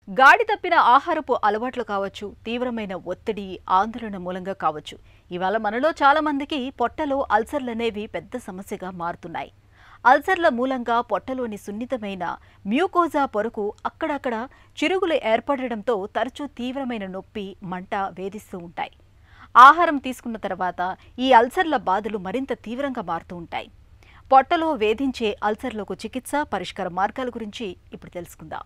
గాడి తప్పిన ఆహారపు అలవాట్లు కావచ్చు, తీవ్రమైన ఒత్తిడి, ఆందోళన మూలంగా కావచ్చు. ఇవాళ మనలో చాలా మందికి పొట్టలో అల్సర్లనేవి పెద్ద సమస్యగా మారుతున్నాయి. అల్సర్ల మూలంగా పొట్టలోని సున్నితమైన మ్యూకోజా పొరకు అక్కడక్కడ చిరుగులు ఏర్పడడంతో తరచూ తీవ్రమైన నొప్పి, మంట వేధిస్తూ ఉంటాయి. ఆహారం తీసుకున్న తర్వాత ఈ అల్సర్ల బాధలు మరింత తీవ్రంగా మారుతూ ఉంటాయి. పొట్టలో వేధించే అల్సర్లకు చికిత్స, పరిష్కార మార్గాల గురించి ఇప్పుడు తెలుసుకుందాం.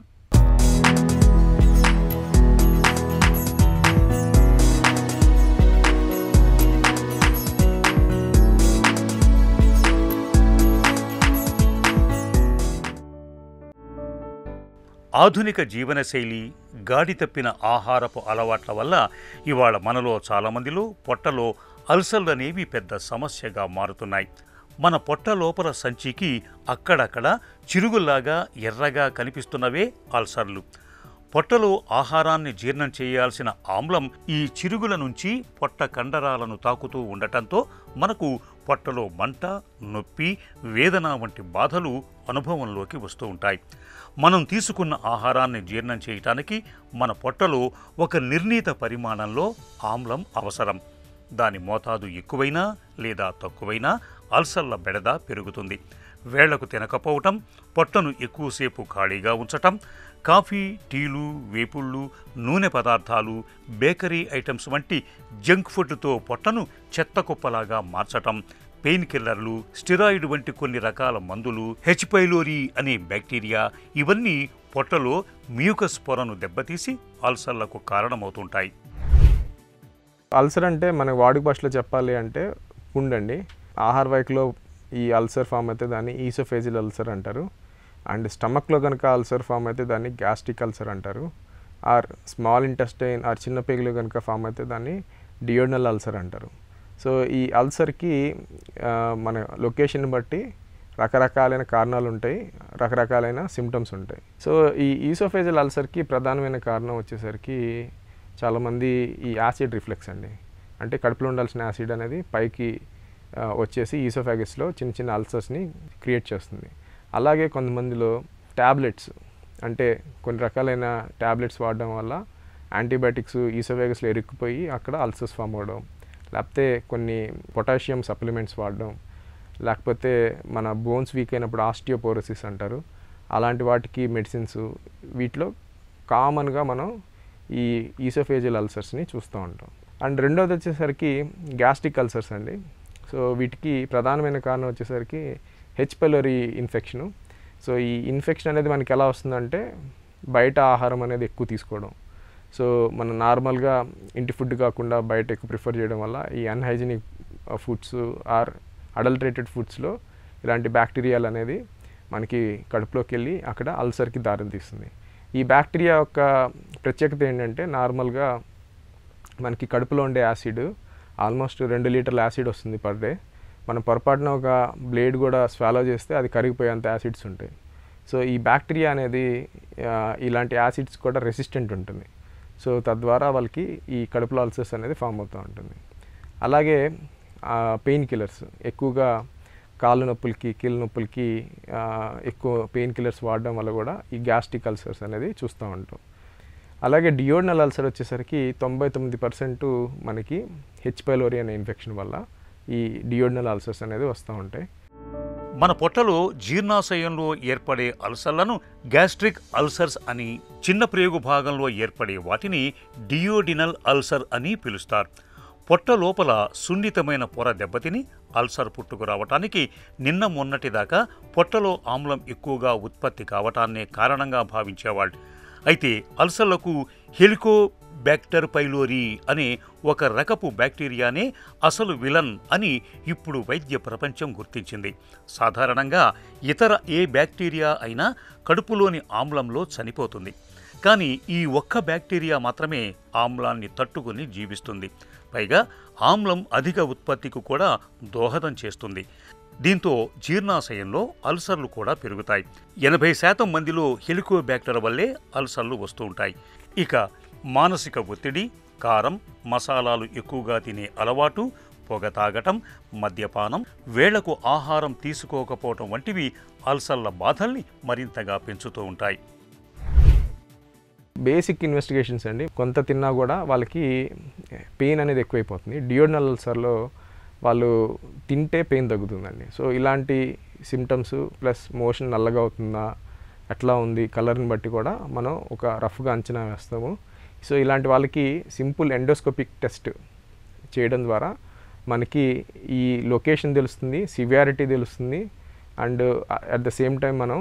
ఆధునిక జీవనశైలి, గాడి తప్పిన ఆహారపు అలవాట్ల వల్ల ఇవాళ మనలో చాలామందిలో పొట్టలో అల్సర్లు అనేవి పెద్ద సమస్యగా మారుతున్నాయి. మన పొట్ట లోపల సంచికి అక్కడక్కడ చిరుగుల్లాగా ఎర్రగా కనిపిస్తున్నవే అల్సర్లు. పొట్టలో ఆహారాన్ని జీర్ణం చేయాల్సిన ఆమ్లం ఈ చిరుగుల నుంచి పొట్ట కండరాలను తాకుతూ ఉండటంతో మనకు పొట్టలో మంట, నొప్పి, వేదన వంటి బాధలు అనుభవంలోకి వస్తూ ఉంటాయి. మనం తీసుకున్న ఆహారాన్ని జీర్ణం చేయటానికి మన పొట్టలో ఒక నిర్ణీత పరిమాణంలో ఆమ్లం అవసరం. దాని మోతాదు ఎక్కువైనా లేదా తక్కువైనా అల్సర్ల బెడద పెరుగుతుంది. వేళ్లకు తినకపోవటం, పొట్టను ఎక్కువసేపు ఖాళీగా ఉంచటం, కాఫీ, టీలు, వేపుళ్ళు, నూనె పదార్థాలు, బేకరీ ఐటమ్స్ వంటి జంక్ ఫుడ్తో పొట్టను చెత్త కుప్పలాగా మార్చటం, పెయిన్ కిల్లర్లు, స్టెరాయిడ్ వంటి కొన్ని రకాల మందులు, హెచ్ పైలోరీ అనే బ్యాక్టీరియా, ఇవన్నీ పొట్టలో మ్యూకస్ పొరను దెబ్బతీసి అల్సర్లకు కారణమవుతుంటాయి. అల్సర్ అంటే మన వాడుక భాషలో చెప్పాలి అంటే పుండండి. ఆహార వాహికలో ఈ అల్సర్ ఫామ్ అయితే దాన్ని ఈసోఫేజియల్ అల్సర్ అంటారు. అండ్ స్టమక్లో కనుక అల్సర్ ఫామ్ అయితే దాన్ని గ్యాస్ట్రిక్ అల్సర్ అంటారు. ఆర్ స్మాల్ ఇంటెస్టైన్ ఆర్ చిన్న పేగులో కనుక ఫామ్ అయితే దాన్ని డియోడనల్ అల్సర్ అంటారు. సో ఈ అల్సర్కి మన లొకేషన్ బట్టి రకరకాలైన కారణాలు ఉంటాయి, రకరకాలైన సిమ్టమ్స్ ఉంటాయి. సో ఈ ఈసోఫేజియల్ అల్సర్కి ప్రధానమైన కారణం వచ్చేసరికి చాలామంది ఈ యాసిడ్ రిఫ్లెక్స్ అండి. అంటే కడుపులో ఉండాల్సిన యాసిడ్ అనేది పైకి వచ్చేసి ఈసోఫాగస్లో చిన్న చిన్న అల్సర్స్ని క్రియేట్ చేస్తుంది. అలాగే కొంతమందిలో ట్యాబ్లెట్స్, అంటే కొన్ని రకాలైన ట్యాబ్లెట్స్ వాడడం వల్ల యాంటీబయాటిక్స్ ఈసోఫాగస్లో ఇరుక్కుపోయి అక్కడ అల్సర్స్ ఫామ్ అవ్వడం, లేకపోతే కొన్ని పొటాషియం సప్లిమెంట్స్ వాడడం, లేకపోతే మన బోన్స్ వీక్ అయినప్పుడు ఆస్టియోపోరోసిస్ అంటారు, అలాంటి వాటికి మెడిసిన్స్. వీటిలో కామన్గా మనం ఈ ఈసోఫేజియల్ అల్సర్స్ని చూస్తూ ఉంటాం. అండ్ రెండోది వచ్చేసరికి గ్యాస్ట్రిక్ అల్సర్స్ అండి. సో వీటికి ప్రధానమైన కారణం వచ్చేసరికి హెచ్ పైలోరీ ఇన్ఫెక్షను. సో ఈ ఇన్ఫెక్షన్ అనేది మనకి ఎలా వస్తుందంటే బయట ఆహారం అనేది ఎక్కువ తీసుకోవడం. సో మనం నార్మల్గా ఇంటి ఫుడ్ కాకుండా బయట ఎక్కువ ప్రిఫర్ చేయడం వల్ల ఈ అన్హైజీనిక్ ఫుడ్స్ ఆర్ అడల్టరేటెడ్ ఫుడ్స్లో ఇలాంటి బ్యాక్టీరియాలు అనేది మనకి కడుపులోకి వెళ్ళి అక్కడ అల్సర్కి దారిని తీస్తుంది. ఈ బ్యాక్టీరియా యొక్క ప్రత్యేకత ఏంటంటే నార్మల్గా మనకి కడుపులో ఉండే యాసిడ్ ఆల్మోస్ట్ 2 లీటర్ల యాసిడ్ వస్తుంది పర్ డే. మనం పొరపాటున ఒక బ్లేడ్ కూడా స్వాలో చేస్తే అది కరిగిపోయేంత యాసిడ్స్ ఉంటాయి. సో ఈ బ్యాక్టీరియా అనేది ఇలాంటి యాసిడ్స్ కూడా రెసిస్టెంట్ ఉంటుంది. సో తద్వారా వాళ్ళకి ఈ కడుపులో అల్సర్స్ అనేది ఫామ్ అవుతూ ఉంటుంది. అలాగే పెయిన్ కిల్లర్స్, ఎక్కువగా కాళ్ళు నొప్పులకి, కీళ్ళ నొప్పులకి ఎక్కువ పెయిన్ కిల్లర్స్ వాడడం వల్ల కూడా ఈ గ్యాస్ట్రిక్ అల్సర్స్ అనేది చూస్తూ ఉంటాం. అలాగే డియోడనల్ అల్సర్ వచ్చేసరికి 99% మనకి హెచ్ పైలోరీ అనే ఇన్ఫెక్షన్ వల్ల ఈ డియోడనల్ అల్సర్స్ అనేది వస్తూ ఉంటాయి. మన పొట్టలో జీర్ణాశయంలో ఏర్పడే అల్సర్లను గ్యాస్ట్రిక్ అల్సర్స్ అని, చిన్న ప్రేగు భాగంలో ఏర్పడే వాటిని డియోడినల్ అల్సర్ అని పిలుస్తారు. పొట్ట లోపల సున్నితమైన పొర దెబ్బతిని అల్సర్ పుట్టుకు రావటానికి నిన్న మొన్నటిదాకా పొట్టలో ఆమ్లం ఎక్కువగా ఉత్పత్తి కావటాన్నే కారణంగా భావించేవాళ్ళు. అయితే అల్సర్లకు హెలికోబ్యాక్టర్ పైలోరీ అనే ఒక రకపు బ్యాక్టీరియానే అసలు విలన్ అని ఇప్పుడు వైద్య ప్రపంచం గుర్తించింది. సాధారణంగా ఇతర ఏ బ్యాక్టీరియా అయినా కడుపులోని ఆమ్లంలో చనిపోతుంది. కానీ ఈ ఒక్క బ్యాక్టీరియా మాత్రమే ఆమ్లాన్ని తట్టుకుని జీవిస్తుంది. పైగా ఆమ్లం అధిక ఉత్పత్తికి కూడా దోహదం చేస్తుంది. దీంతో జీర్ణాశయంలో అల్సర్లు కూడా పెరుగుతాయి. 80% మందిలో హెలికోబ్యాక్టర్ వల్లే అల్సర్లు వస్తూ ఉంటాయి. ఇక మానసిక ఒత్తిడి, కారం, మసాలాలు ఎక్కువగా తినే అలవాటు, పొగ తాగటం, మద్యపానం, వేళకు ఆహారం తీసుకోకపోవటం వంటివి అల్సర్ల బాధల్ని మరింతగా పెంచుతూ ఉంటాయి. బేసిక్ ఇన్వెస్టిగేషన్స్ అండి. కొంత తిన్నా కూడా వాళ్ళకి పెయిన్ అనేది ఎక్కువైపోతుంది. డియోడనల్ అల్సర్లో వాళ్ళు తింటే పెయిన్ తగ్గుతుందండి. సో ఇలాంటి సిమ్టమ్స్ ప్లస్ మోషన్ నల్లగా అవుతుందా, ఎట్లా ఉంది, కలర్ని బట్టి కూడా మనం ఒక రఫ్గా అంచనా వేస్తాము. సో ఇలాంటి వాళ్ళకి సింపుల్ ఎండోస్కోపిక్ టెస్ట్ చేయడం ద్వారా మనకి ఈ లొకేషన్ తెలుస్తుంది, సివియారిటీ తెలుస్తుంది, and at the same time మనం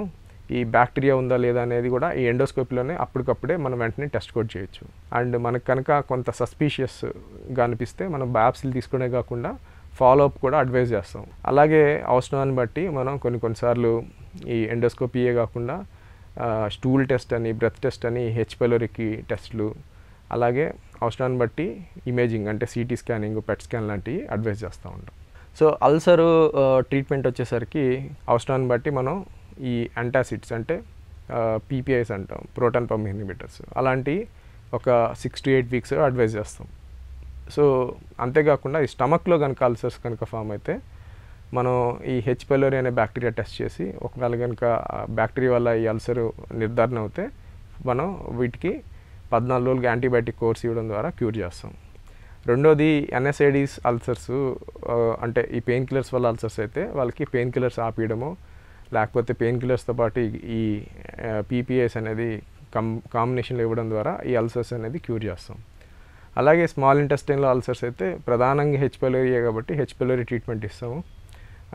ఈ బ్యాక్టీరియా ఉందా లేదా అనేది కూడా ఈ ఎండోస్కోపీలోనే అప్పటికప్పుడే మనం వెంటనే టెస్ట్ కూడా చేయొచ్చు. అండ్ మనకు కనుక కొంత సస్పీషియస్గా అనిపిస్తే మనం బయాప్సీలు తీసుకునే కాకుండా ఫాలోఅప్ కూడా అడ్వైజ్ చేస్తాం. అలాగే అవసరాన్ని బట్టి మనం కొన్నిసార్లు ఈ ఎండోస్కోపీయే కాకుండా స్టూల్ టెస్ట్ అని, బ్రెత్ టెస్ట్ అని, హెచ్ పైలోరీకి టెస్ట్లు, అలాగే అవసరాన్ని బట్టి ఇమేజింగ్ అంటే సిటీ స్కానింగ్, పెట్ స్కాన్ లాంటివి అడ్వైజ్ చేస్తూ ఉంటాం. సో అల్సరు ట్రీట్మెంట్ వచ్చేసరికి అవసరాన్ని బట్టి మనం ఈ యాంటాసిడ్స్ అంటే పీపీఐస్ అంటాం, ప్రోటాన్ పంప్ ఇన్హిబిటర్స్, అలాంటివి ఒక 6 to 8 weeks అడ్వైజ్ చేస్తాం. సో అంతేకాకుండా ఈ స్టమక్లో కనుక అల్సర్స్ కనుక ఫామ్ అయితే మనం ఈ హెచ్ పైలోరీ అనే బ్యాక్టీరియా టెస్ట్ చేసి ఒకవేళ కనుక బ్యాక్టీరియా వల్ల ఈ అల్సర్ నిర్ధారణ అవుతే మనం వీటికి 14 రోజులకి యాంటీబయాటిక్ కోర్స్ ఇవ్వడం ద్వారా క్యూర్ చేస్తాం. రెండోది ఎన్ఎస్ఐడీస్ అల్సర్స్ అంటే ఈ పెయిన్ కిల్లర్స్ వల్ల అల్సర్స్ అయితే వాళ్ళకి పెయిన్ కిల్లర్స్ ఆపేయడము, లేకపోతే పెయిన్ కిల్లర్స్తో పాటు ఈ పీపీఐస్ అనేది కాంబినేషన్లో ఇవ్వడం ద్వారా ఈ అల్సర్స్ అనేది క్యూర్ చేస్తాం. అలాగే స్మాల్ ఇంటెస్టైన్లో అల్సర్స్ అయితే ప్రధానంగా హెచ్ పైలోరీయే కాబట్టి హెచ్ పైలోరీ ట్రీట్మెంట్ ఇస్తాము.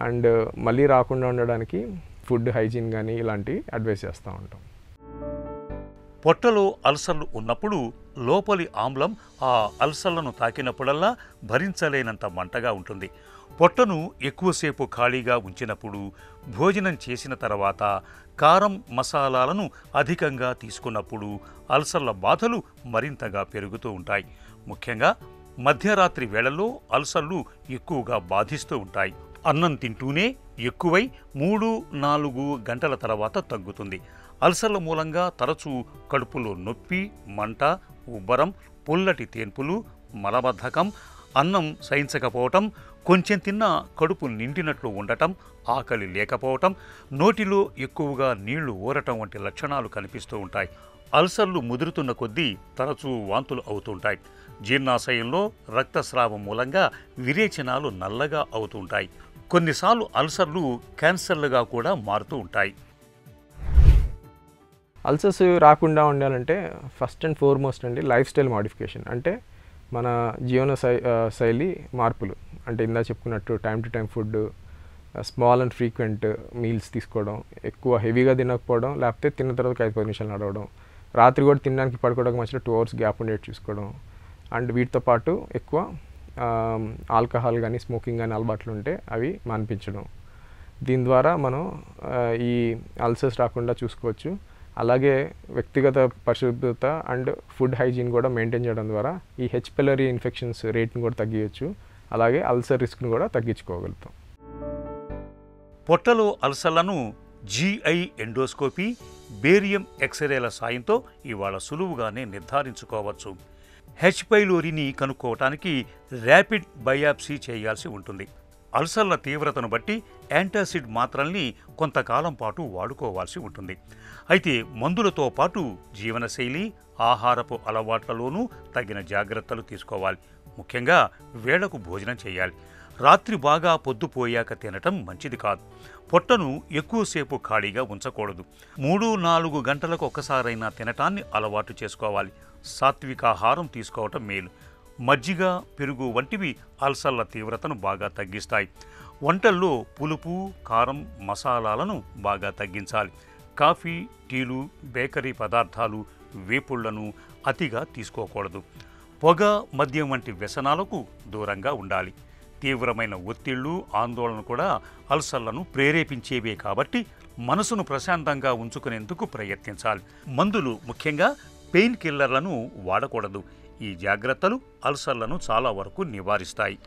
అండ్ మళ్ళీ రాకుండా ఉండడానికి ఫుడ్ హైజీన్ కానీ ఇలాంటివి అడ్వైస్ చేస్తూ ఉంటాం. పొట్టలో అల్సర్లు ఉన్నప్పుడు లోపలి ఆమ్లం ఆ అల్సర్లను తాకినప్పుడల్లా భరించలేనంత మంటగా ఉంటుంది. పొట్టను ఎక్కువసేపు ఖాళీగా ఉంచినప్పుడు, భోజనం చేసిన తర్వాత, కారం మసాలాలను అధికంగా తీసుకున్నప్పుడు అల్సర్ల బాధలు మరింతగా పెరుగుతూ ఉంటాయి. ముఖ్యంగా మధ్యరాత్రి వేళల్లో అల్సర్లు ఎక్కువగా బాధిస్తూ ఉంటాయి. అన్నం తింటూనే ఎక్కువై 3-4 గంటల తర్వాత తగ్గుతుంది. అల్సర్ల మూలంగా తరచూ కడుపులో నొప్పి, మంట, ఉబ్బరం, పుల్లటి తేన్పులు, మలబద్ధకం, అన్నం సహించకపోవటం, కొంచెం తిన్నా కడుపు నిండినట్లు ఉండటం, ఆకలి లేకపోవటం, నోటిలో ఎక్కువగా నీళ్లు ఊరటం వంటి లక్షణాలు కనిపిస్తూ ఉంటాయి. అల్సర్లు ముదురుతున్న కొద్దీ తరచూ వాంతులు అవుతుంటాయి. జీర్ణాశయంలో రక్తస్రావం మూలంగా విరేచనాలు నల్లగా అవుతుంటాయి. కొన్నిసార్లు అల్సర్లు క్యాన్సర్లుగా కూడా మారుతూ ఉంటాయి. అల్సర్స్ రాకుండా ఉండాలంటే ఫస్ట్ అండ్ ఫార్మోస్ట్ అండి లైఫ్ స్టైల్ మాడిఫికేషన్, అంటే మన జీవన శైలి మార్పులు. అంటే ఇందా చెప్పుకున్నట్టు time to time food, small and frequent meals తీసుకోవడం, ఎక్కువ హెవీగా తినకపోవడం, లేకపోతే తిన్న తర్వాత 5-10 నిమిషాలు నడవడం, రాత్రి కూడా తినడానికి పడుకోవడానికి మధ్యలో 2 hours గ్యాప్ ఉండేది చూసుకోవడం, అండ్ వీటితో పాటు ఎక్కువ ఆల్కహాల్ కానీ స్మోకింగ్ కానీ అలవాట్లు ఉంటే అవి మాన్పించడం. దీని ద్వారా మనం ఈ అల్సర్స్ రాకుండా చూసుకోవచ్చు. అలాగే వ్యక్తిగత పరిశుభ్రత అండ్ ఫుడ్ హైజీన్ కూడా మెయింటైన్ చేయడం ద్వారా ఈ హెచ్ పైలోరీ ఇన్ఫెక్షన్స్ రేట్ని కూడా తగ్గించవచ్చు. అలాగే అల్సర్ రిస్క్ని కూడా తగ్గించుకోగలుగుతాం. పొట్టలో అల్సర్లను GI ఎండోస్కోపీ, బేరియం ఎక్స్రేల సాయంతో ఇవాళ సులువుగానే నిర్ధారించుకోవచ్చు. హెచ్ పైలోరీని కనుక్కోవటానికి ర్యాపిడ్ బయాప్సీ చేయాల్సి ఉంటుంది. అల్సర్ల తీవ్రతను బట్టి యాంటాసిడ్ మాత్రల్ని కొంతకాలం పాటు వాడుకోవాల్సి ఉంటుంది. అయితే మందులతో పాటు జీవనశైలి, ఆహారపు అలవాట్లలోనూ తగిన జాగ్రత్తలు తీసుకోవాలి. ముఖ్యంగా వేళకు భోజనం చేయాలి. రాత్రి బాగా పొద్దుపోయాక తినటం మంచిది కాదు. పొట్టను ఎక్కువసేపు ఖాళీగా ఉంచకూడదు. 3-4 గంటలకు ఒక్కసారైనా తినటాన్ని అలవాటు చేసుకోవాలి. సాత్వికాహారం తీసుకోవటం మేలు. మజ్జిగ, పెరుగు వంటివి అల్సర్ల తీవ్రతను బాగా తగ్గిస్తాయి. వంటల్లో పులుపు, కారం, మసాలాలను బాగా తగ్గించాలి. కాఫీ, టీలు, బేకరీ పదార్థాలు, వేపుళ్లను అతిగా తీసుకోకూడదు. పొగ, మద్యం వంటి వ్యసనాలకు దూరంగా ఉండాలి. తీవ్రమైన ఒత్తిళ్లు, ఆందోళన కూడా అల్సర్లను ప్రేరేపించేవే కాబట్టి మనసును ప్రశాంతంగా ఉంచుకునేందుకు ప్రయత్నించాలి. మందులు, ముఖ్యంగా పెయిన్ కిల్లర్లను వాడకూడదు. ఈ జాగ్రత్తలు అల్సర్లను చాలా వరకు నివారిస్తాయి.